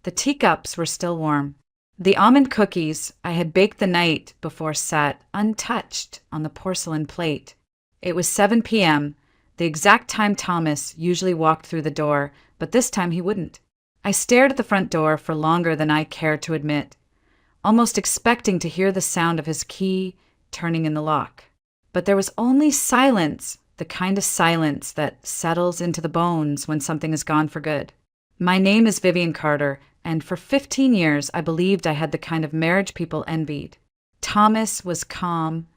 The teacups were still warm. The almond cookies I had baked the night before sat untouched on the porcelain plate. It was 7 p.m., the exact time Thomas usually walked through the door, but this time he wouldn't. I stared at the front door for longer than I cared to admit, almost expecting to hear the sound of his key turning in the lock. But there was only silence, the kind of silence that settles into the bones when something is gone for good. My name is Vivian Carter, and for 15 years I believed I had the kind of marriage people envied. Thomas was calm,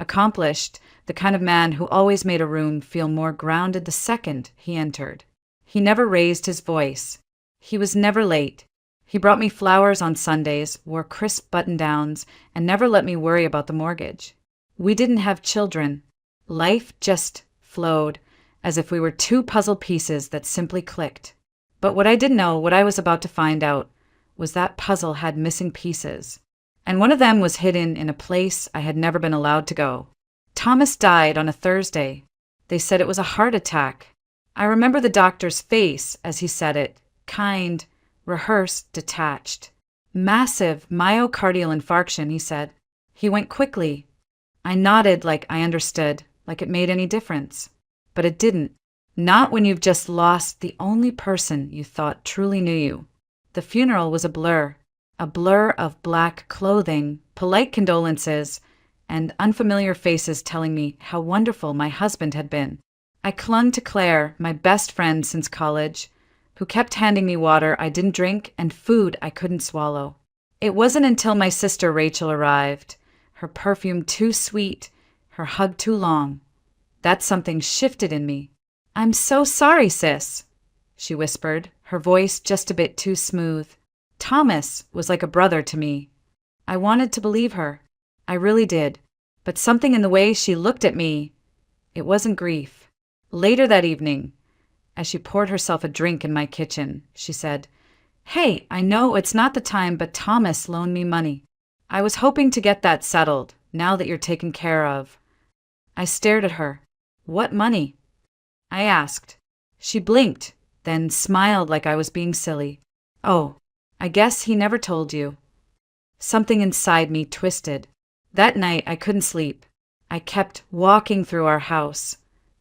accomplished, the kind of man who always made a room feel more grounded the second he entered. He never raised his voice. He was never late. He brought me flowers on Sundays, wore crisp button-downs, and never let me worry about the mortgage. We didn't have children. Life just flowed, as if we were two puzzle pieces that simply clicked. But what I didn't know, what I was about to find out, was that puzzle had missing pieces. And one of them was hidden in a place I had never been allowed to go. Thomas died on a Thursday. They said it was a heart attack. I remember the doctor's face as he said it, kind, rehearsed, detached. Massive myocardial infarction, he said. He went quickly. I nodded like I understood, like it made any difference. But it didn't. Not when you've just lost the only person you thought truly knew you. The funeral was a blur of black clothing, polite condolences, and unfamiliar faces telling me how wonderful my husband had been. I clung to Claire, my best friend since college, who kept handing me water I didn't drink and food I couldn't swallow. It wasn't until my sister Rachel arrived, her perfume too sweet, her hug too long, that something shifted in me. "I'm so sorry, sis," she whispered, her voice just a bit too smooth. Thomas was like a brother to me. I wanted to believe her. I really did. But something in the way she looked at me, it wasn't grief. Later that evening, as she poured herself a drink in my kitchen, she said, "Hey, I know it's not the time, but Thomas loaned me money. I was hoping to get that settled, now that you're taken care of." I stared at her. "What money?" I asked. She blinked, then smiled like I was being silly. "Oh, I guess he never told you." Something inside me twisted. That night I couldn't sleep. I kept walking through our house,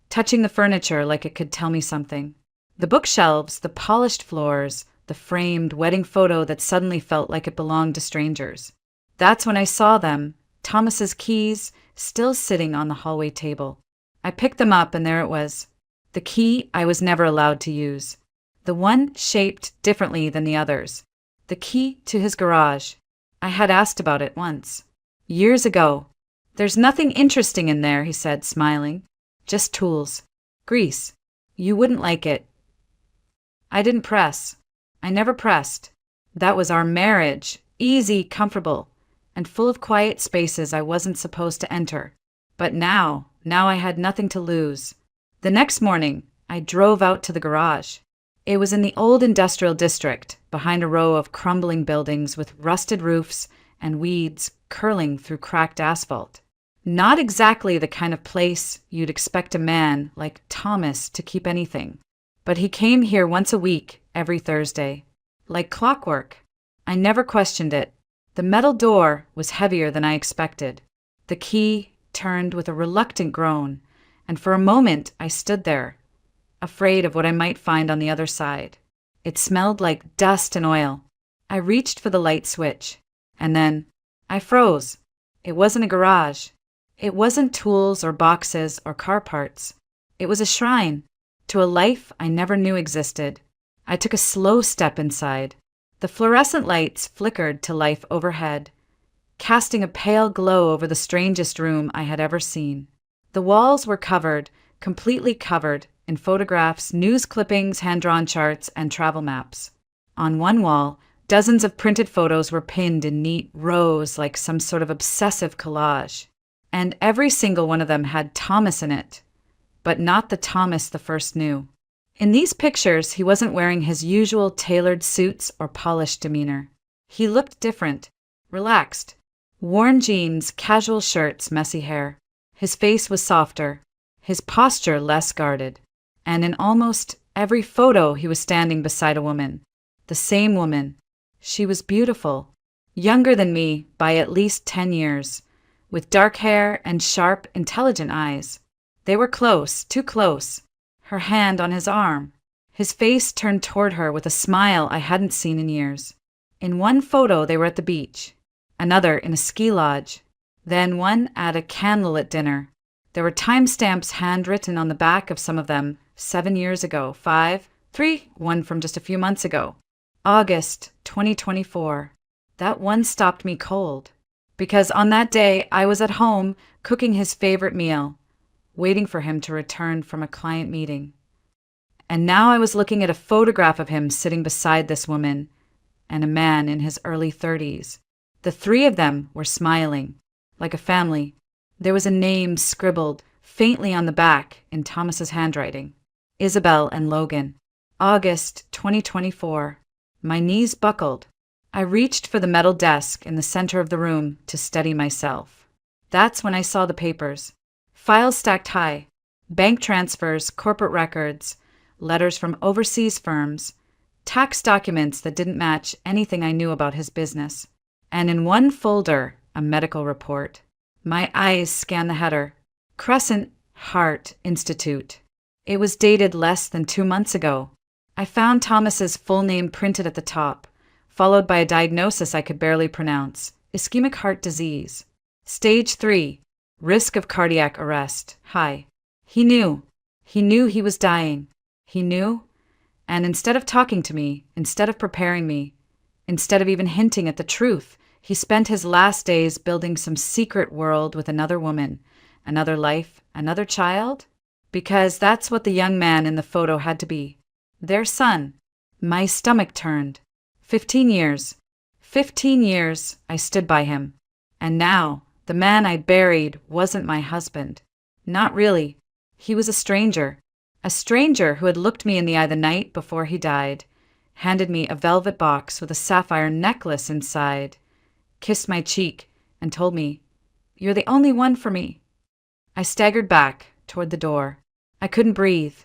touching the furniture like it could tell me something. The bookshelves, the polished floors, the framed wedding photo that suddenly felt like it belonged to strangers. That's when I saw them, Thomas's keys, still sitting on the hallway table. I picked them up and there it was. The key I was never allowed to use. The one shaped differently than the others. The key to his garage. I had asked about it once. Years ago. "There's nothing interesting in there," he said, smiling. "Just tools. Grease. You wouldn't like it." I didn't press. I never pressed. That was our marriage. Easy, comfortable, and full of quiet spaces I wasn't supposed to enter. But now I had nothing to lose. The next morning, I drove out to the garage. It was in the old industrial district, behind a row of crumbling buildings with rusted roofs and weeds curling through cracked asphalt. Not exactly the kind of place you'd expect a man like Thomas to keep anything. But he came here once a week, every Thursday. Like clockwork. I never questioned it. The metal door was heavier than I expected. The key turned with a reluctant groan, and for a moment I stood there, afraid of what I might find on the other side. It smelled like dust and oil. I reached for the light switch, and then I froze. It wasn't a garage. It wasn't tools or boxes or car parts. It was a shrine to a life I never knew existed. I took a slow step inside. The fluorescent lights flickered to life overhead, casting a pale glow over the strangest room I had ever seen. The walls were covered, completely covered, in photographs, news clippings, hand-drawn charts, and travel maps. On one wall, dozens of printed photos were pinned in neat rows like some sort of obsessive collage. And every single one of them had Thomas in it, but not the Thomas the first knew. In these pictures, he wasn't wearing his usual tailored suits or polished demeanor. He looked different, relaxed. Worn jeans, casual shirts, messy hair. His face was softer, his posture less guarded. And in almost every photo, he was standing beside a woman. The same woman, She was beautiful, younger than me by at least 10 years, with dark hair and sharp, intelligent eyes. They were close, too close, her hand on his arm, his face turned toward her with a smile I hadn't seen in years. In one photo, they were at the beach, another in a ski lodge, then one at a candlelit dinner. There were timestamps handwritten on the back of some of them, 7 years ago, 5, 3, one from just a few months ago. August 2024. That one stopped me cold, because on that day I was at home cooking his favorite meal, waiting for him to return from a client meeting. And now I was looking at a photograph of him sitting beside this woman and a man in his early 30s. The three of them were smiling, like a family. There was a name scribbled faintly on the back in Thomas's handwriting. Isabel and Logan. August 2024. My knees buckled. I reached for the metal desk in the center of the room to steady myself. That's when I saw the papers. Files stacked high. Bank transfers, corporate records, letters from overseas firms, tax documents that didn't match anything I knew about his business. And in one folder, a medical report. My eyes scanned the header. Crescent Heart Institute. It was dated less than 2 months ago. I found Thomas's full name printed at the top, followed by a diagnosis I could barely pronounce: ischemic heart disease. Stage 3, risk of cardiac arrest, high. He knew he was dying. He knew, and instead of talking to me, instead of preparing me, instead of even hinting at the truth, he spent his last days building some secret world with another woman, another life, another child? Because that's what the young man in the photo had to be. Their son. My stomach turned. 15 years. 15 years I stood by him. And now, the man I buried wasn't my husband. Not really. He was a stranger. A stranger who had looked me in the eye the night before he died, handed me a velvet box with a sapphire necklace inside, kissed my cheek, and told me, "You're the only one for me." I staggered back toward the door. I couldn't breathe.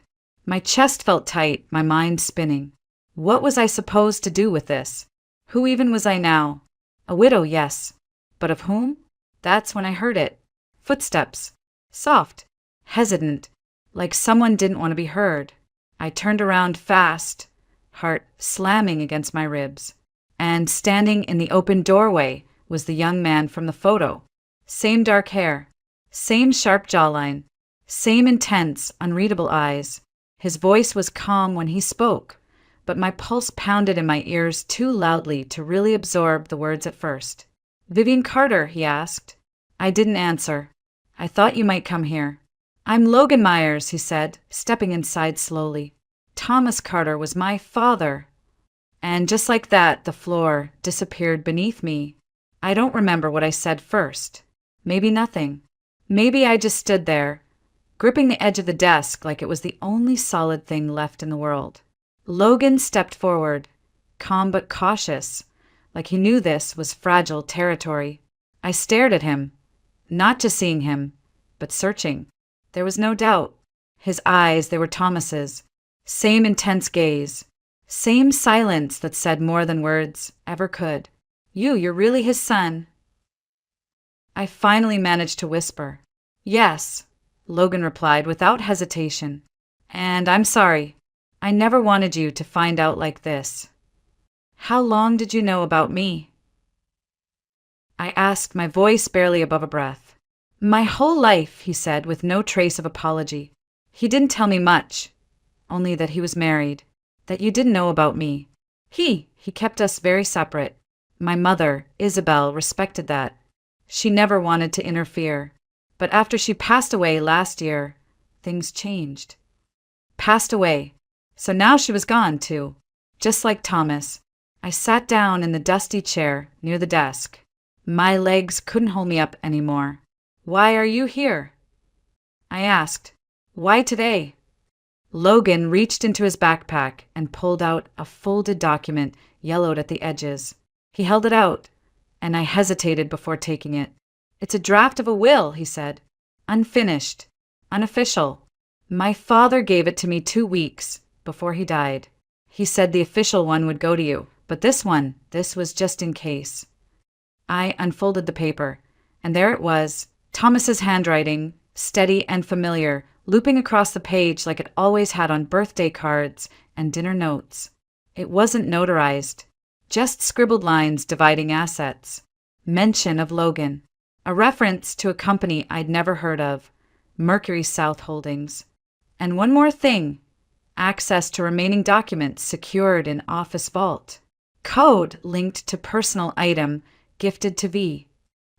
My chest felt tight, my mind spinning. What was I supposed to do with this? Who even was I now? A widow, yes. But of whom? That's when I heard it. Footsteps. Soft. Hesitant. Like someone didn't want to be heard. I turned around fast, heart slamming against my ribs. And standing in the open doorway was the young man from the photo. Same dark hair. Same sharp jawline. Same intense, unreadable eyes. His voice was calm when he spoke, but my pulse pounded in my ears too loudly to really absorb the words at first. "Vivian Carter," he asked. I didn't answer. "I thought you might come here." "I'm Logan Myers," he said, stepping inside slowly. "Thomas Carter was my father." And just like that, the floor disappeared beneath me. I don't remember what I said first. Maybe nothing. Maybe I just stood there, gripping the edge of the desk like it was the only solid thing left in the world. Logan stepped forward, calm but cautious, like he knew this was fragile territory. I stared at him, not just seeing him, but searching. There was no doubt. His eyes, they were Thomas's. Same intense gaze. Same silence that said more than words ever could. You're really his son." I finally managed to whisper. "Yes," Logan replied without hesitation. "And I'm sorry. I never wanted you to find out like this." "How long did you know about me?" I asked, my voice barely above a breath. "My whole life," he said with no trace of apology. He didn't tell me much, only that he was married, that you didn't know about me. He kept us very separate. My mother, Isabel, respected that. She never wanted to interfere. But after she passed away last year, things changed. Passed away. So now she was gone, too. Just like Thomas. I sat down in the dusty chair near the desk. My legs couldn't hold me up anymore. "Why are you here?" I asked. "Why today?" Logan reached into his backpack and pulled out a folded document yellowed at the edges. He held it out, and I hesitated before taking it. "It's a draft of a will," he said. "Unfinished. Unofficial. My father gave it to me 2 weeks before he died. He said the official one would go to you, But this was just in case. I unfolded the paper, and there it was, Thomas's handwriting, steady and familiar, looping across the page like it always had on birthday cards and dinner notes. It wasn't notarized, just scribbled lines dividing assets. Mention of Logan. A reference to a company I'd never heard of, Mercury South Holdings. And one more thing, access to remaining documents secured in office vault. Code linked to personal item gifted to V.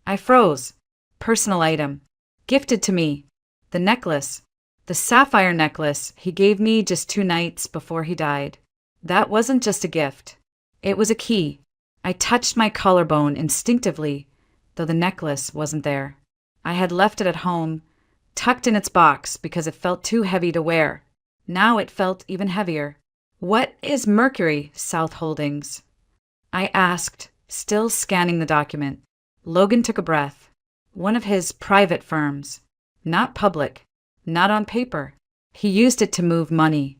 I froze. Personal item. Gifted to me. The necklace. The sapphire necklace he gave me just 2 nights before he died. That wasn't just a gift. It was a key. I touched my collarbone instinctively, though the necklace wasn't there. I had left it at home, tucked in its box because it felt too heavy to wear. Now it felt even heavier. What is Mercury South Holdings? I asked, still scanning the document. Logan took a breath. One of his private firms. Not public. Not on paper. He used it to move money.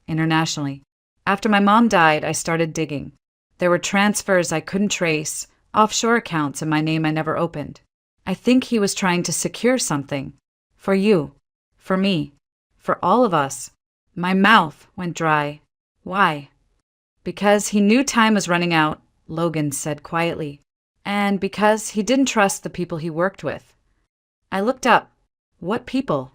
Internationally. After my mom died, I started digging. There were transfers I couldn't trace, offshore accounts in my name I never opened. I think he was trying to secure something. For you. For me. For all of us. My mouth went dry. Why? Because he knew time was running out, Logan said quietly. And because he didn't trust the people he worked with. I looked up. What people?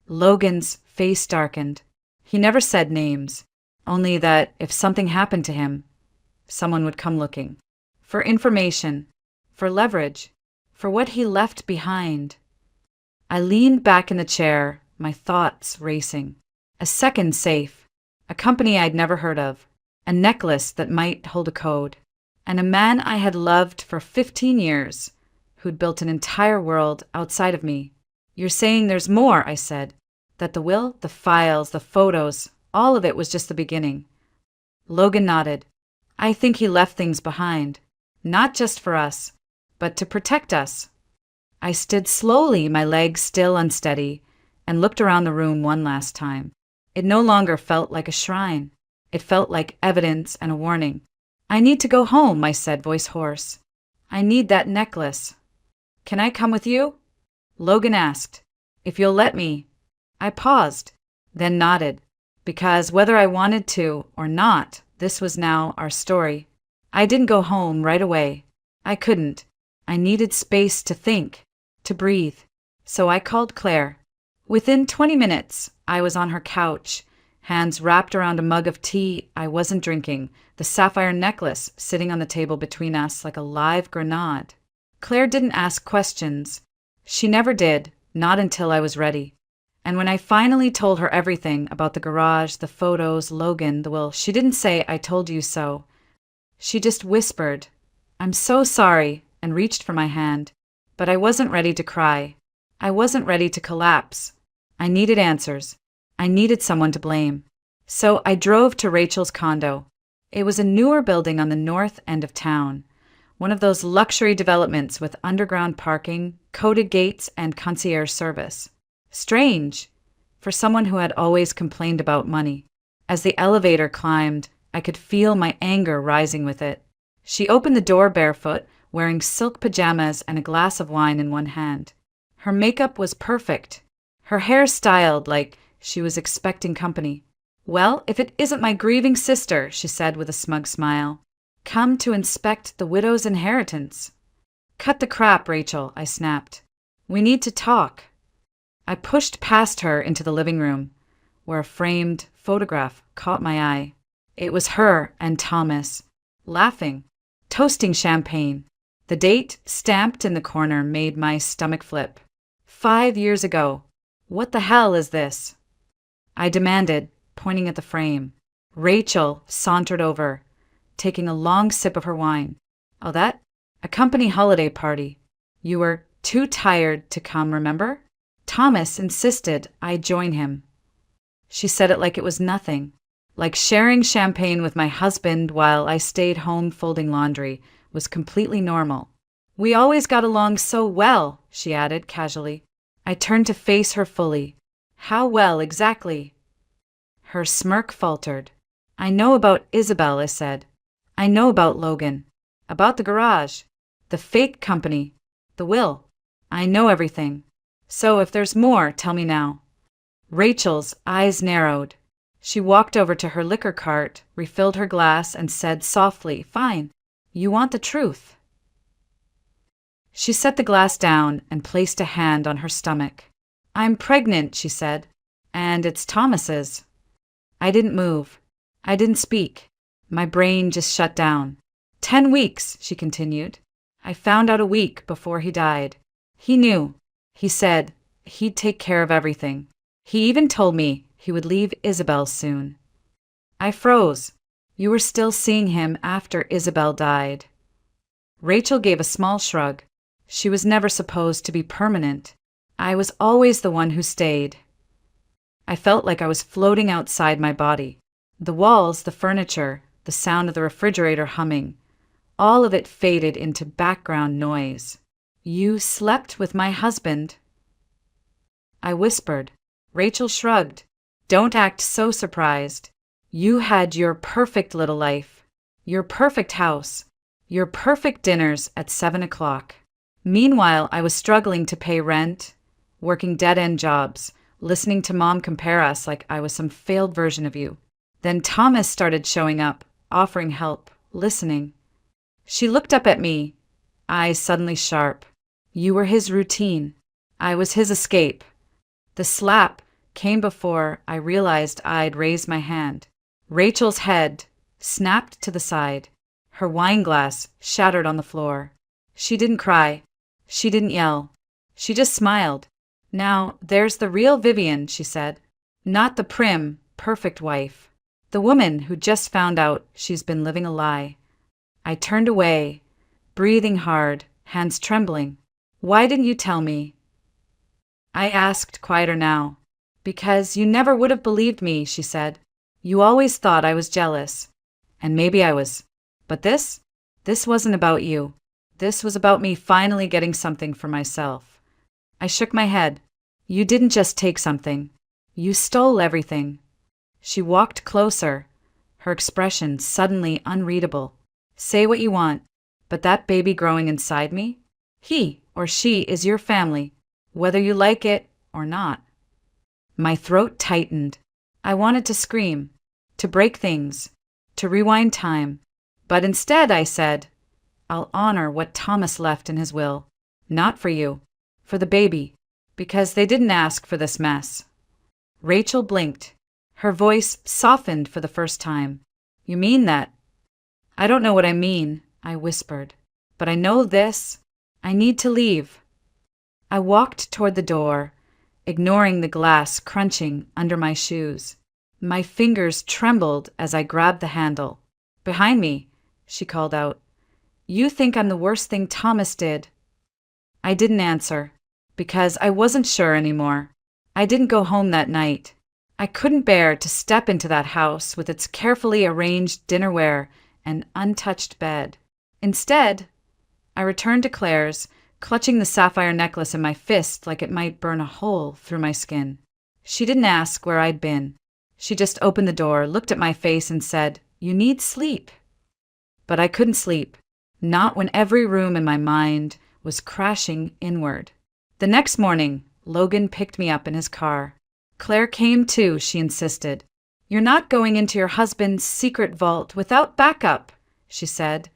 Logan's face darkened. He never said names, only that if something happened to him, someone would come looking. For information, for leverage, for what he left behind. I leaned back in the chair, my thoughts racing. A second safe, a company I'd never heard of, a necklace that might hold a code, and a man I had loved for 15 years, who'd built an entire world outside of me. You're saying there's more, I said. That the will, the files, the photos, all of it was just the beginning. Logan nodded. I think he left things behind. Not just for us, but to protect us. I stood slowly, my legs still unsteady, and looked around the room one last time. It no longer felt like a shrine. It felt like evidence and a warning. I need to go home, I said, voice hoarse. I need that necklace. Can I come with you? Logan asked. If you'll let me. I paused, then nodded, because whether I wanted to or not, this was now our story. I didn't go home right away. I couldn't. I needed space to think, to breathe. So I called Claire. Within 20 minutes, I was on her couch, hands wrapped around a mug of tea I wasn't drinking, the sapphire necklace sitting on the table between us like a live grenade. Claire didn't ask questions. She never did, not until I was ready. And when I finally told her everything about the garage, the photos, Logan, the will, she didn't say, I told you so. She just whispered, I'm so sorry, and reached for my hand. But I wasn't ready to cry. I wasn't ready to collapse. I needed answers. I needed someone to blame. So I drove to Rachel's condo. It was a newer building on the north end of town. One of those luxury developments with underground parking, coded gates, and concierge service. Strange, for someone who had always complained about money. As the elevator climbed, I could feel my anger rising with it. She opened the door barefoot, wearing silk pajamas and a glass of wine in one hand. Her makeup was perfect. Her hair styled like she was expecting company. Well, if it isn't my grieving sister, she said with a smug smile. Come to inspect the widow's inheritance. Cut the crap, Rachel, I snapped. We need to talk. I pushed past her into the living room, where a framed photograph caught my eye. It was her and Thomas, laughing, toasting champagne. The date, stamped in the corner, made my stomach flip. 5 years ago. What the hell is this? I demanded, pointing at the frame. Rachel sauntered over, taking a long sip of her wine. Oh, that? A company holiday party. You were too tired to come, remember? Thomas insisted I join him. She said it like it was nothing, like sharing champagne with my husband while I stayed home folding laundry was completely normal. We always got along so well, she added casually. I turned to face her fully. How well, exactly? Her smirk faltered. I know about Isabel, I said. I know about Logan, about the garage, the fake company, the will. I know everything. So if there's more, tell me now. Rachel's eyes narrowed. She walked over to her liquor cart, refilled her glass, and said softly, "Fine. You want the truth." She set the glass down and placed a hand on her stomach. "I'm pregnant," she said, "and it's Thomas's." I didn't move. I didn't speak. My brain just shut down. 10 weeks, she continued. I found out a week before he died. He knew. He said he'd take care of everything. He even told me he would leave Isabel soon. I froze. You were still seeing him after Isabel died. Rachel gave a small shrug. She was never supposed to be permanent. I was always the one who stayed. I felt like I was floating outside my body. The walls, the furniture, the sound of the refrigerator humming, all of it faded into background noise. "You slept with my husband," I whispered. Rachel shrugged. "Don't act so surprised. You had your perfect little life, your perfect house, your perfect dinners at 7 o'clock. Meanwhile, I was struggling to pay rent, working dead-end jobs, listening to Mom compare us like I was some failed version of you. Then Thomas started showing up, offering help, listening." She looked up at me, eyes suddenly sharp. "You were his routine. I was his escape." The slap came before I realized I'd raised my hand. Rachel's head snapped to the side. Her wine glass shattered on the floor. She didn't cry. She didn't yell. She just smiled. "Now, there's the real Vivian," she said. "Not the prim, perfect wife. The woman who just found out she's been living a lie." I turned away, breathing hard, hands trembling. "Why didn't you tell me?" I asked, quieter now. "Because you never would have believed me," she said. "You always thought I was jealous. And maybe I was. But this wasn't about you. This was about me finally getting something for myself." I shook my head. "You didn't just take something. You stole everything." She walked closer, her expression suddenly unreadable. "Say what you want, but that baby growing inside me, he or she is your family, whether you like it or not." My throat tightened. I wanted to scream, to break things, to rewind time. But instead I said, "I'll honor what Thomas left in his will. Not for you, for the baby, because they didn't ask for this mess." Rachel blinked. Her voice softened for the first time. "You mean that?" "I don't know what I mean," I whispered. "But I know this. I need to leave." I walked toward the door, ignoring the glass crunching under my shoes. My fingers trembled as I grabbed the handle. "Behind me," she called out. "You think I'm the worst thing Thomas did." I didn't answer, because I wasn't sure anymore. I didn't go home that night. I couldn't bear to step into that house with its carefully arranged dinnerware and untouched bed. Instead, I returned to Claire's, clutching the sapphire necklace in my fist like it might burn a hole through my skin. She didn't ask where I'd been. She just opened the door, looked at my face, and said, "You need sleep." But I couldn't sleep, not when every room in my mind was crashing inward. The next morning, Logan picked me up in his car. "Claire came too," she insisted. "You're not going into your husband's secret vault without backup," she said,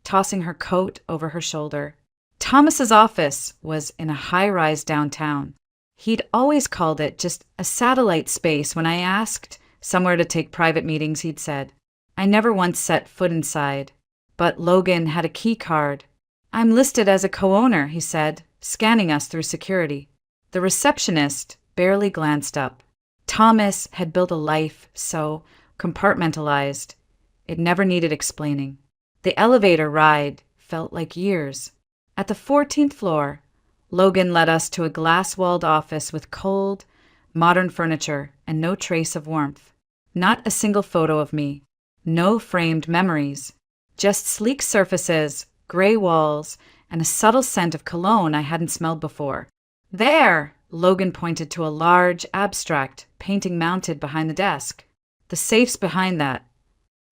tossing her coat over her shoulder. Thomas's office was in a high-rise downtown. He'd always called it just a satellite space when I asked somewhere to take private meetings, he'd said. I never once set foot inside. But Logan had a key card. "I'm listed as a co-owner," he said, scanning us through security. The receptionist barely glanced up. Thomas had built a life so compartmentalized, it never needed explaining. The elevator ride felt like years. At the 14th floor, Logan led us to a glass-walled office with cold, modern furniture and no trace of warmth. Not a single photo of me. No framed memories. Just sleek surfaces, gray walls, and a subtle scent of cologne I hadn't smelled before. "There!" Logan pointed to a large, abstract painting mounted behind the desk. "The safe's behind that."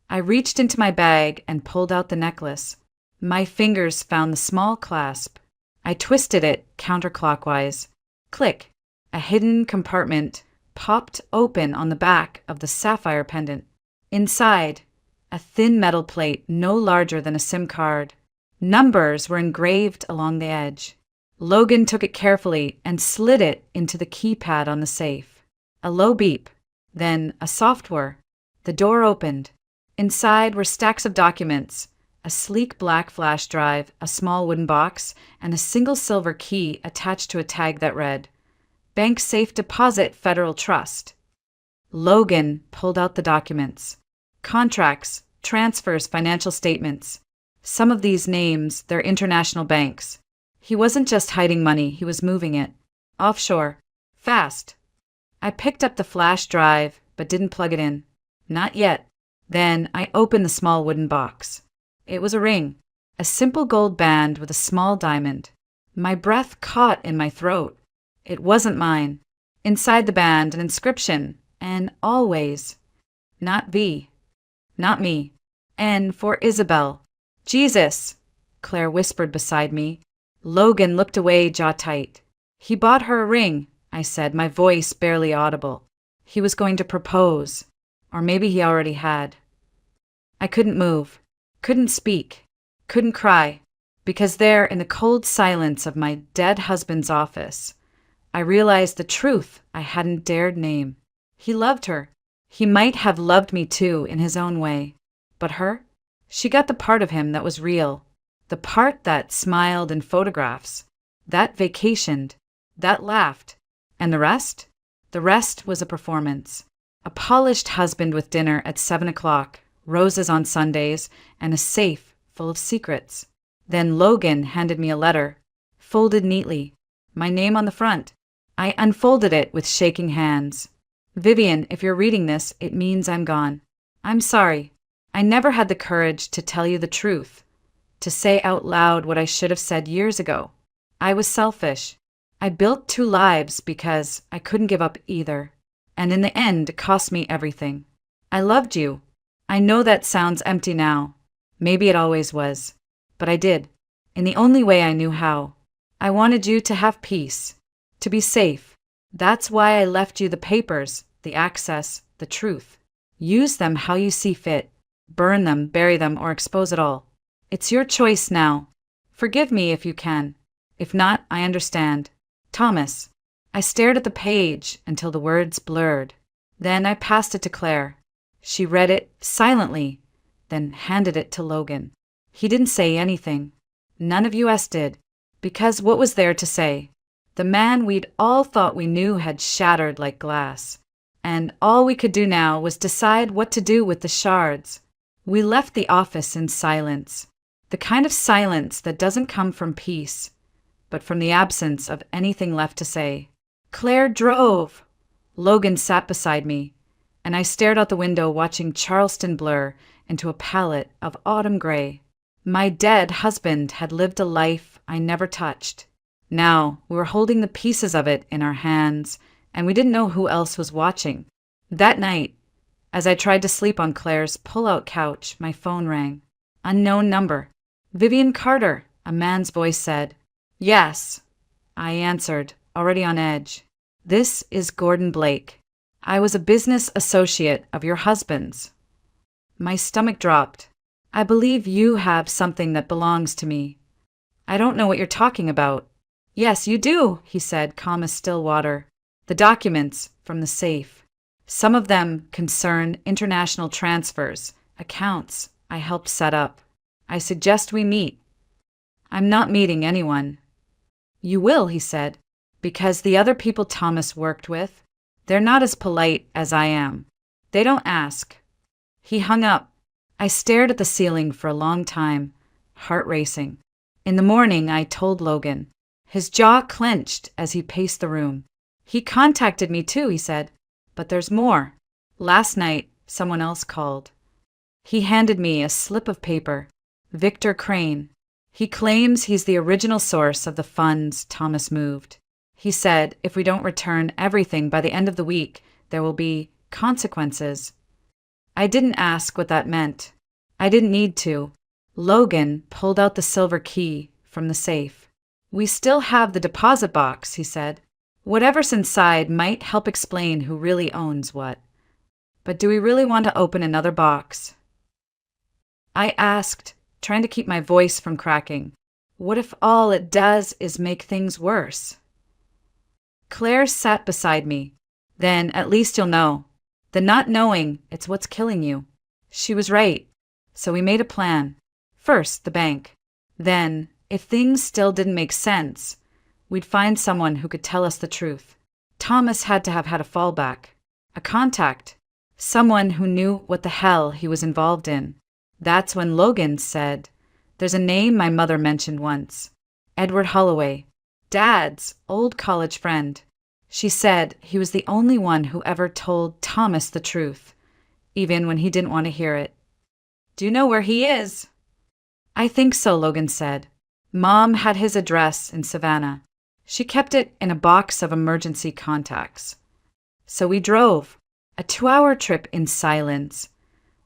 I reached into my bag and pulled out the necklace. My fingers found the small clasp. I twisted it counterclockwise. Click! A hidden compartment popped open on the back of the sapphire pendant. Inside, a thin metal plate no larger than a SIM card. Numbers were engraved along the edge. Logan took it carefully and slid it into the keypad on the safe. A low beep, then a soft whir. The door opened. Inside were stacks of documents, a sleek black flash drive, a small wooden box, and a single silver key attached to a tag that read, Bank Safe Deposit Federal Trust. Logan pulled out the documents. Contracts, transfers, financial statements. Some of these names, they're international banks. He wasn't just hiding money, he was moving it. Offshore. Fast. I picked up the flash drive, but didn't plug it in. Not yet. Then I opened the small wooden box. It was a ring, a simple gold band with a small diamond. My breath caught in my throat. It wasn't mine. Inside the band, an inscription, and always. Not V. Not me. N for Isabel. Jesus, Claire whispered beside me. Logan looked away, jaw tight. He bought her a ring, I said, my voice barely audible. He was going to propose. Or maybe he already had. I couldn't move, couldn't speak, couldn't cry, because there in the cold silence of my dead husband's office, I realized the truth I hadn't dared name. He loved her. He might have loved me too in his own way. But her? She got the part of him that was real, the part that smiled in photographs, that vacationed, that laughed. And the rest? The rest was a performance. A polished husband with dinner at 7 o'clock, roses on Sundays, and a safe full of secrets. Then Logan handed me a letter, folded neatly, my name on the front. I unfolded it with shaking hands. Vivian, if you're reading this, it means I'm gone. I'm sorry. I never had the courage to tell you the truth, to say out loud what I should have said years ago. I was selfish. I built 2 lives because I couldn't give up either. And in the end, it cost me everything. I loved you. I know that sounds empty now. Maybe it always was. But I did, in the only way I knew how. I wanted you to have peace, to be safe. That's why I left you the papers, the access, the truth. Use them how you see fit. Burn them, bury them, or expose it all. It's your choice now. Forgive me if you can. If not, I understand. Thomas. I stared at the page until the words blurred. Then I passed it to Claire. She read it silently, then handed it to Logan. He didn't say anything. None of us did. Because what was there to say? The man we'd all thought we knew had shattered like glass. And all we could do now was decide what to do with the shards. We left the office in silence. The kind of silence that doesn't come from peace, but from the absence of anything left to say. Claire drove. Logan sat beside me, and I stared out the window watching Charleston blur into a palette of autumn gray. My dead husband had lived a life I never touched. Now we were holding the pieces of it in our hands, and we didn't know who else was watching. That night, as I tried to sleep on Claire's pull-out couch, my phone rang. Unknown number. Vivian Carter, a man's voice said. Yes, I answered, already on edge. This is Gordon Blake. I was a business associate of your husband's. My stomach dropped. I believe you have something that belongs to me. I don't know what you're talking about. Yes, you do, he said, calm as still water. The documents from the safe. Some of them concern international transfers, accounts I helped set up. I suggest we meet. I'm not meeting anyone. You will, he said, because the other people Thomas worked with, they're not as polite as I am. They don't ask. He hung up. I stared at the ceiling for a long time, heart racing. In the morning, I told Logan. His jaw clenched as he paced the room. He contacted me too, he said. But there's more. Last night, someone else called. He handed me a slip of paper. Victor Crane. He claims he's the original source of the funds Thomas moved. He said if we don't return everything by the end of the week, there will be consequences. I didn't ask what that meant. I didn't need to. Logan pulled out the silver key from the safe. We still have the deposit box, he said. Whatever's inside might help explain who really owns what. But do we really want to open another box? I asked, trying to keep my voice from cracking. What if all it does is make things worse? Claire sat beside me. Then at least you'll know. The not knowing, it's what's killing you. She was right. So we made a plan. First, the bank. Then, if things still didn't make sense, we'd find someone who could tell us the truth. Thomas had to have had a fallback. A contact. Someone who knew what the hell he was involved in. That's when Logan said, "There's a name my mother mentioned once. Edward Holloway, Dad's old college friend." She said he was the only one who ever told Thomas the truth, even when he didn't want to hear it. "Do you know where he is?" "I think so," Logan said. Mom had his address in Savannah. She kept it in a box of emergency contacts. So we drove, a 2-hour trip in silence,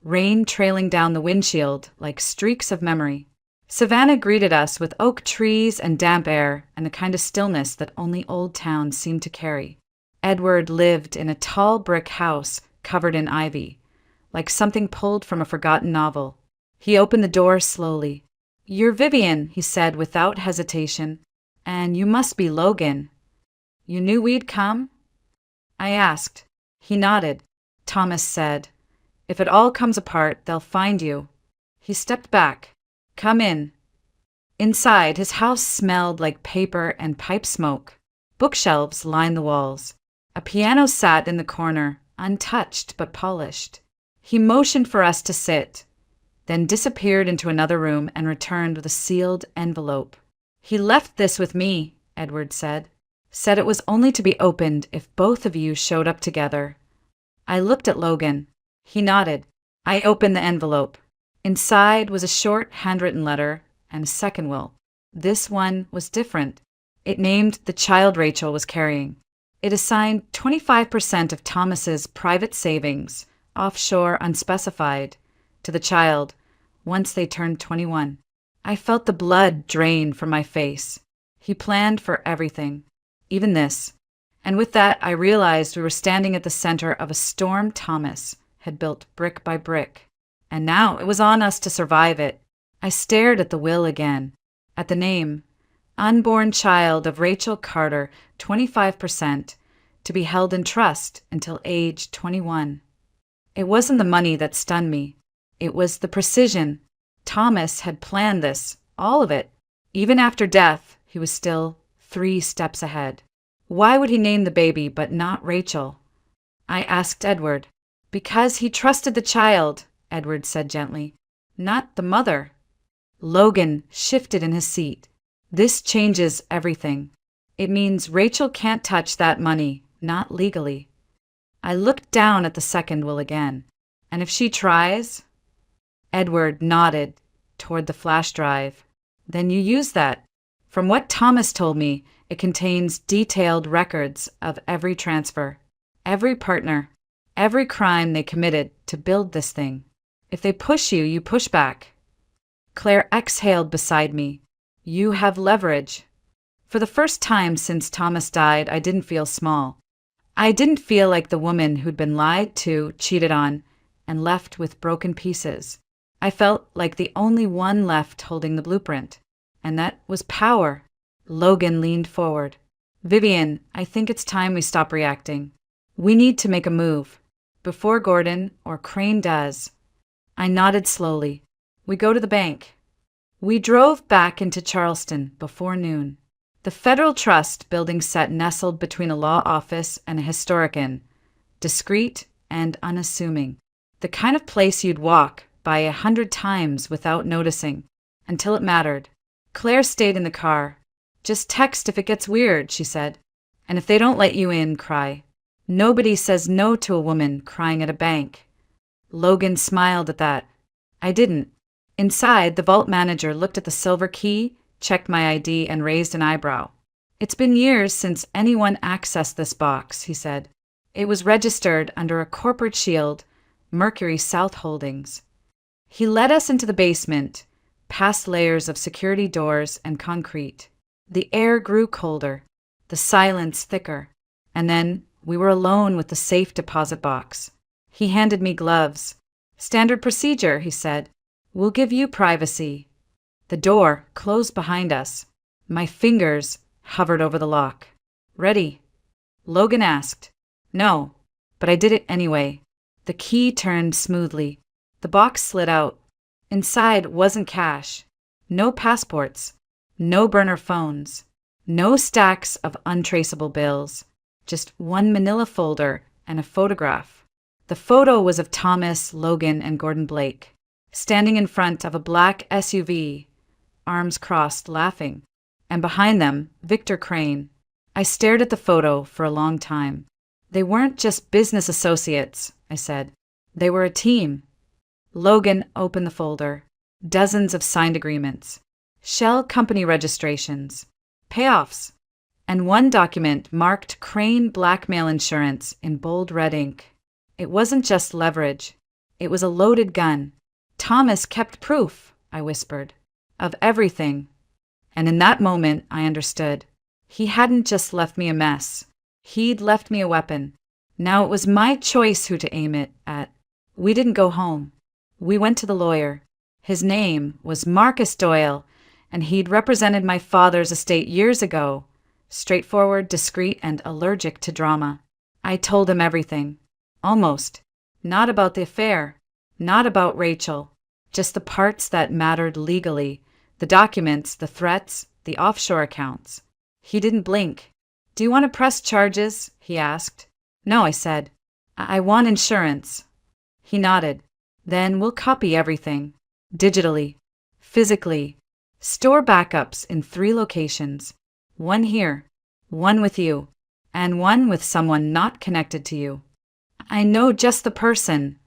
rain trailing down the windshield like streaks of memory. Savannah greeted us with oak trees and damp air and the kind of stillness that only old towns seem to carry. Edward lived in a tall brick house covered in ivy, like something pulled from a forgotten novel. He opened the door slowly. "You're Vivian," he said without hesitation, "and you must be Logan. You knew we'd come?" I asked. He nodded. Thomas said, "If it all comes apart, they'll find you." He stepped back. "Come in." Inside, his house smelled like paper and pipe smoke. Bookshelves lined the walls. A piano sat in the corner, untouched but polished. He motioned for us to sit, then disappeared into another room and returned with a sealed envelope. "He left this with me," Edward said. "Said it was only to be opened if both of you showed up together." I looked at Logan. He nodded. I opened the envelope. Inside was a short handwritten letter and a second will. This one was different. It named the child Rachel was carrying. It assigned 25% of Thomas's private savings, offshore unspecified, to the child once they turned 21. I felt the blood drain from my face. He planned for everything, even this. And with that, I realized we were standing at the center of a storm Thomas had built brick by brick. And now it was on us to survive it. I stared at the will again, at the name, unborn child of Rachel Carter, 25%, to be held in trust until age 21. It wasn't the money that stunned me. It was the precision. Thomas had planned this, all of it. Even after death, he was still 3 steps ahead. Why would he name the baby but not Rachel? I asked Edward. "Because he trusted the child," Edward said gently, "not the mother." Logan shifted in his seat. "This changes everything. It means Rachel can't touch that money, not legally." I looked down at the second will again. "And if she tries?" Edward nodded toward the flash drive. "Then you use that. From what Thomas told me, it contains detailed records of every transfer, every partner, every crime they committed to build this thing. If they push you, you push back." Claire exhaled beside me. "You have leverage." For the first time since Thomas died, I didn't feel small. I didn't feel like the woman who'd been lied to, cheated on, and left with broken pieces. I felt like the only one left holding the blueprint, and that was power. Logan leaned forward. "Vivian, I think it's time we stop reacting. We need to make a move, before Gordon or Crane does." I nodded slowly. "We go to the bank." We drove back into Charleston before noon. The Federal Trust building sat nestled between a law office and a historic inn, discreet and unassuming. The kind of place you'd walk by 100 times without noticing, until it mattered. Claire stayed in the car. "Just text if it gets weird," she said. "And if they don't let you in, cry. Nobody says no to a woman crying at a bank." Logan smiled at that. I didn't. Inside, the vault manager looked at the silver key, checked my ID, and raised an eyebrow. "It's been years since anyone accessed this box," he said. "It was registered under a corporate shield, Mercury South Holdings. He led us into the basement, past layers of security doors and concrete. The air grew colder, the silence thicker, and then we were alone with the safe deposit box. He handed me gloves. "Standard procedure," he said. "We'll give you privacy." The door closed behind us. My fingers hovered over the lock. "Ready?" Logan asked. "No," but I did it anyway. The key turned smoothly. The box slid out. Inside wasn't cash. No passports. No burner phones. No stacks of untraceable bills. Just one manila folder and a photograph. The photo was of Thomas, Logan, and Gordon Blake, standing in front of a black SUV, arms crossed, laughing. And behind them, Victor Crane. I stared at the photo for a long time. They weren't just business associates, I said. They were a team. Logan opened the folder. Dozens of signed agreements. Shell company registrations. Payoffs. And one document marked Crane Blackmail Insurance in bold red ink. It wasn't just leverage. It was a loaded gun. "Thomas kept proof," I whispered, "of everything." And in that moment, I understood. He hadn't just left me a mess. He'd left me a weapon. Now it was my choice who to aim it at. We didn't go home. We went to the lawyer. His name was Marcus Doyle, and he'd represented my father's estate years ago. Straightforward, discreet, and allergic to drama. I told him everything. Almost. Not about the affair. Not about Rachel. Just the parts that mattered legally. The documents, the threats, the offshore accounts. He didn't blink. "Do you want to press charges?" he asked. "No," I said. I want insurance." He nodded. "Then we'll copy everything. Digitally. Physically. Store backups in 3 locations. One here. One with you. And one with someone not connected to you." "I know just the person,"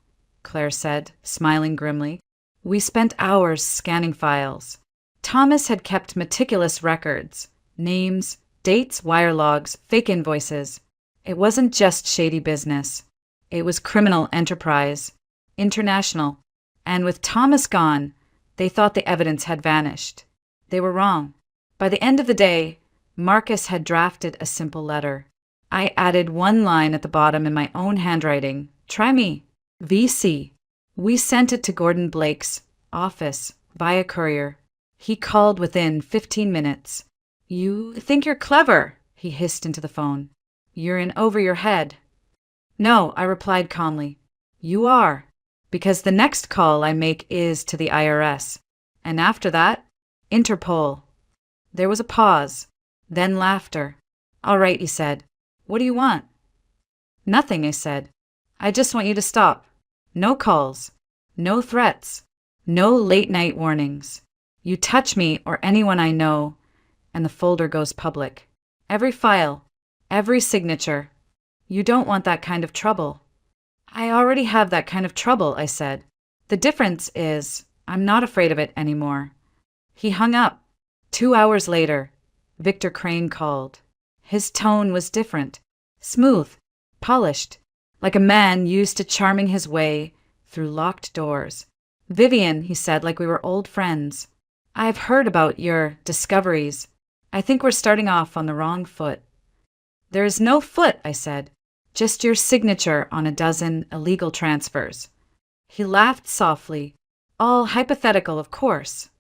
Claire said, smiling grimly. We spent hours scanning files. Thomas had kept meticulous records. Names, dates, wire logs, fake invoices. It wasn't just shady business. It was criminal enterprise. International. And with Thomas gone, they thought the evidence had vanished. They were wrong. By the end of the day, Marcus had drafted a simple letter. I added one line at the bottom in my own handwriting. "Try me. VC." We sent it to Gordon Blake's office via courier. He called within 15 minutes. "You think you're clever," he hissed into the phone. "You're in over your head." "No," I replied calmly. "You are. Because the next call I make is to the IRS. And after that, Interpol." There was a pause, then laughter. "All right," he said. "What do you want?" "Nothing," I said. "I just want you to stop. No calls. No threats. No late-night warnings. You touch me or anyone I know, and the folder goes public. Every file. Every signature. You don't want that kind of trouble." "I already have that kind of trouble," I said. "The difference is I'm not afraid of it anymore." He hung up. 2 hours later, Victor Crane called. His tone was different. Smooth. Polished. Like a man used to charming his way through locked doors. "Vivian," he said, like we were old friends. "I've heard about your discoveries. I think we're starting off on the wrong foot." "There is no foot," I said. "Just your signature on a dozen illegal transfers." He laughed softly. "All hypothetical, of course."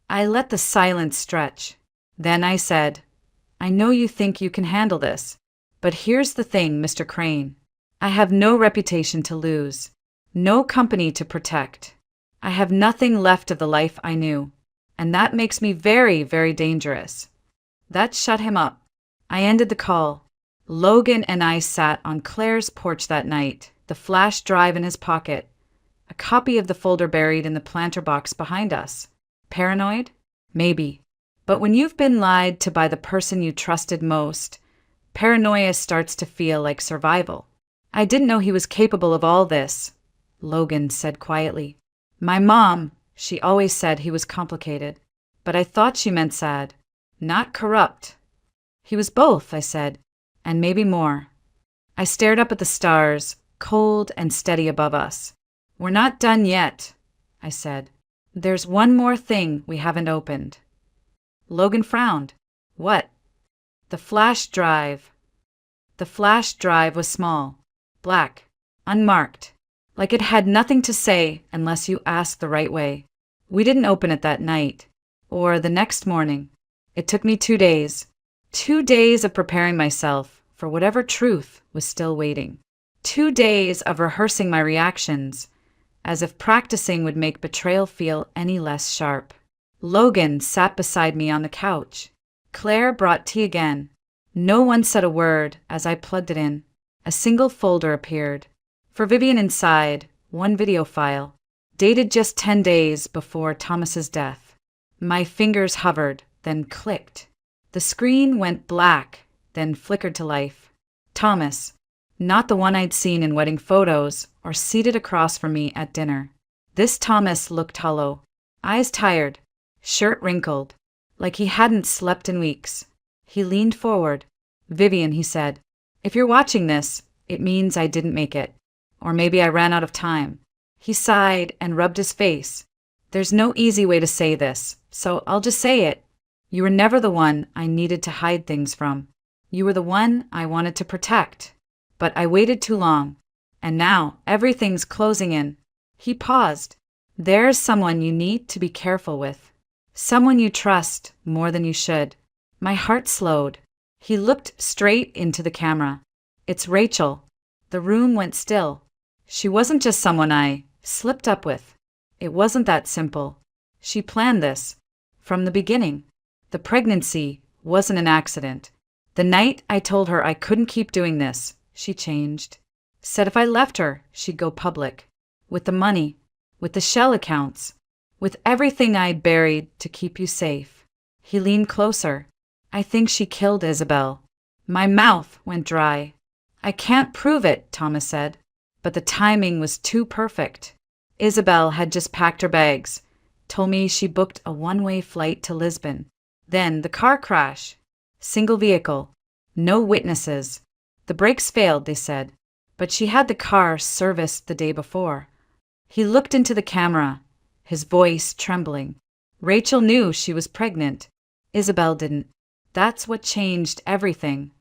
I let the silence stretch. Then I said, "I know you think you can handle this, but here's the thing, Mr. Crane. I have no reputation to lose, no company to protect. I have nothing left of the life I knew, and that makes me very, very dangerous." That shut him up. I ended the call. Logan and I sat on Claire's porch that night, the flash drive in his pocket, a copy of the folder buried in the planter box behind us. Paranoid? Maybe. But when you've been lied to by the person you trusted most, paranoia starts to feel like survival. "I didn't know he was capable of all this," Logan said quietly. "My mom, she always said he was complicated, but I thought she meant sad, not corrupt." "He was both," I said, "and maybe more." I stared up at the stars, cold and steady above us. "We're not done yet," I said. "There's one more thing we haven't opened." Logan frowned. "What?" "The flash drive." The flash drive was small, black, unmarked, like it had nothing to say unless you asked the right way. We didn't open it that night, or the next morning. It took me 2 days. 2 days of preparing myself for whatever truth was still waiting. 2 days of rehearsing my reactions, as if practicing would make betrayal feel any less sharp. Logan sat beside me on the couch. Claire brought tea again. No one said a word as I plugged it in. A single folder appeared. For Vivian inside, one video file, dated just 10 days before Thomas's death. My fingers hovered, then clicked. The screen went black, then flickered to life. Thomas, not the one I'd seen in wedding photos or seated across from me at dinner. This Thomas looked hollow, eyes tired, shirt wrinkled, like he hadn't slept in weeks. He leaned forward. "Vivian," he said, "if you're watching this, it means I didn't make it. Or maybe I ran out of time." He sighed and rubbed his face. "There's no easy way to say this, so I'll just say it. You were never the one I needed to hide things from. You were the one I wanted to protect. But I waited too long, and now everything's closing in." He paused. "There's someone you need to be careful with. Someone you trust more than you should." My heart slowed. He looked straight into the camera. "It's Rachel." The room went still. She wasn't just someone I slipped up with. It wasn't that simple. She planned this from the beginning. The pregnancy wasn't an accident. The night I told her I couldn't keep doing this, she changed. Said if I left her, she'd go public. With the money, with the shell accounts, with everything I'd buried to keep you safe. He leaned closer. "I think she killed Isabel." My mouth went dry. "I can't prove it," Thomas said, but the timing was too perfect. Isabel had just packed her bags, told me she booked a one-way flight to Lisbon. Then the car crash. Single vehicle. No witnesses. The brakes failed, they said, but she had the car serviced the day before. He looked into the camera, his voice trembling. Rachel knew she was pregnant. Isabel didn't. That's what changed everything.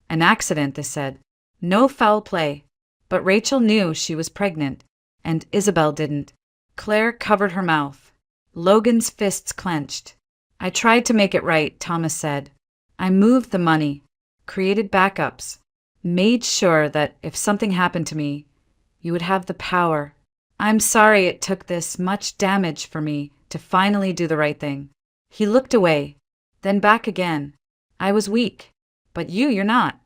An accident, they said. No foul play. But Rachel knew she was pregnant, and Isabel didn't. Claire covered her mouth. Logan's fists clenched. "I tried to make it right," Thomas said. "I moved the money, created backups, made sure that if something happened to me, you would have the power. I'm sorry it took this much damage for me to finally do the right thing." He looked away, then back again. "I was weak, but you're not.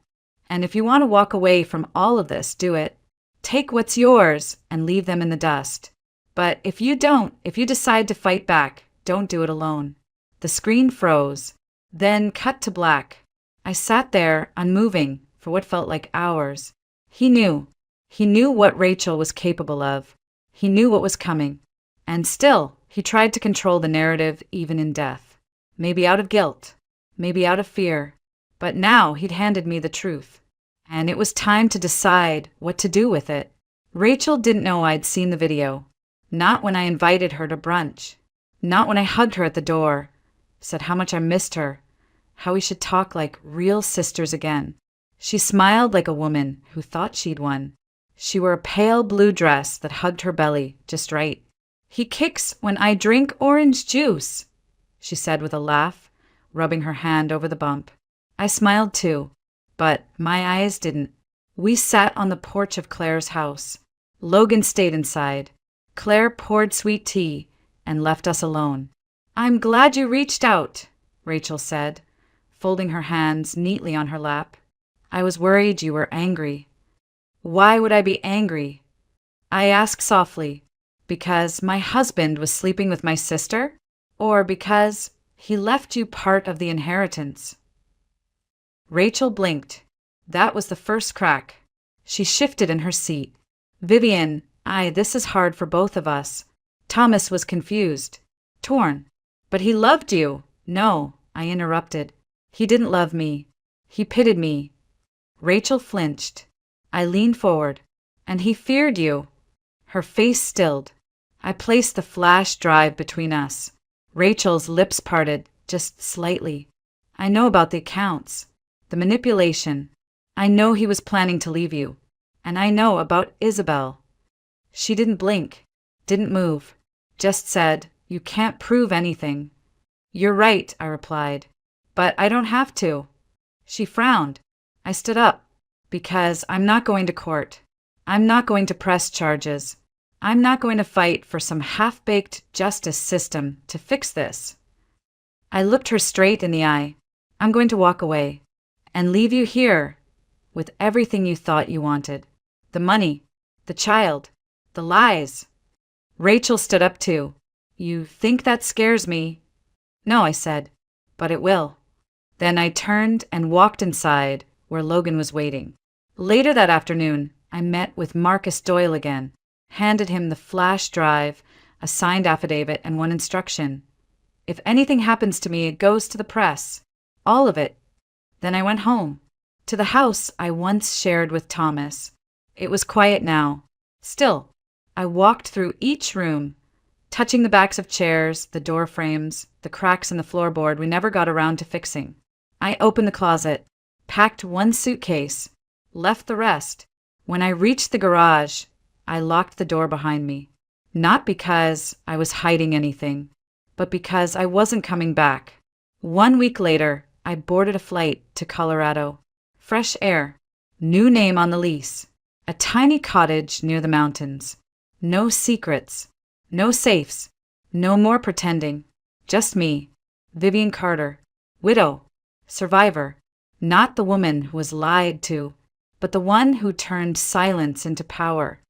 And if you want to walk away from all of this, do it. Take what's yours and leave them in the dust. But if you don't, if you decide to fight back, don't do it alone." The screen froze, then cut to black. I sat there, unmoving, for what felt like hours. He knew. He knew what Rachel was capable of. He knew what was coming. And still, he tried to control the narrative even in death. Maybe out of guilt, maybe out of fear. But now he'd handed me the truth. And it was time to decide what to do with it. Rachel didn't know I'd seen the video. Not when I invited her to brunch. Not when I hugged her at the door, said how much I missed her, how we should talk like real sisters again. She smiled like a woman who thought she'd won. She wore a pale blue dress that hugged her belly just right. "He kicks when I drink orange juice," she said with a laugh, rubbing her hand over the bump. I smiled too, but my eyes didn't. We sat on the porch of Claire's house. Logan stayed inside. Claire poured sweet tea and left us alone. "I'm glad you reached out," Rachel said, folding her hands neatly on her lap. "I was worried you were angry." "Why would I be angry?" I asked softly. "Because my husband was sleeping with my sister? Or because he left you part of the inheritance?" Rachel blinked. That was the first crack. She shifted in her seat. "Vivian, this is hard for both of us." Thomas was confused, torn. "But he loved you." "No," I interrupted. "He didn't love me. He pitied me." Rachel flinched. I leaned forward. And he feared you. Her face stilled. I placed the flash drive between us. Rachel's lips parted, just slightly. I know about the accounts, the manipulation. I know he was planning to leave you. And I know about Isabel. She didn't blink, didn't move, just said, "You can't prove anything." "You're right," I replied. "But I don't have to." She frowned. I stood up. "Because I'm not going to court. I'm not going to press charges. I'm not going to fight for some half-baked justice system to fix this." I looked her straight in the eye. "I'm going to walk away and leave you here with everything you thought you wanted. The money, the child, the lies." Rachel stood up too. "You think that scares me?" "No," I said, "but it will." Then I turned and walked inside where Logan was waiting. Later that afternoon, I met with Marcus Doyle again, handed him the flash drive, a signed affidavit, and one instruction. "If anything happens to me, it goes to the press. All of it." Then I went home, to the house I once shared with Thomas. It was quiet now. Still, I walked through each room, touching the backs of chairs, the door frames, the cracks in the floorboard we never got around to fixing. I opened the closet, packed one suitcase, left the rest. When I reached the garage, I locked the door behind me. Not because I was hiding anything, but because I wasn't coming back. 1 week later, I boarded a flight to Colorado. Fresh air, new name on the lease, a tiny cottage near the mountains. No secrets, no safes, no more pretending. Just me, Vivian Carter, widow, survivor, not the woman who was lied to, but the one who turned silence into power.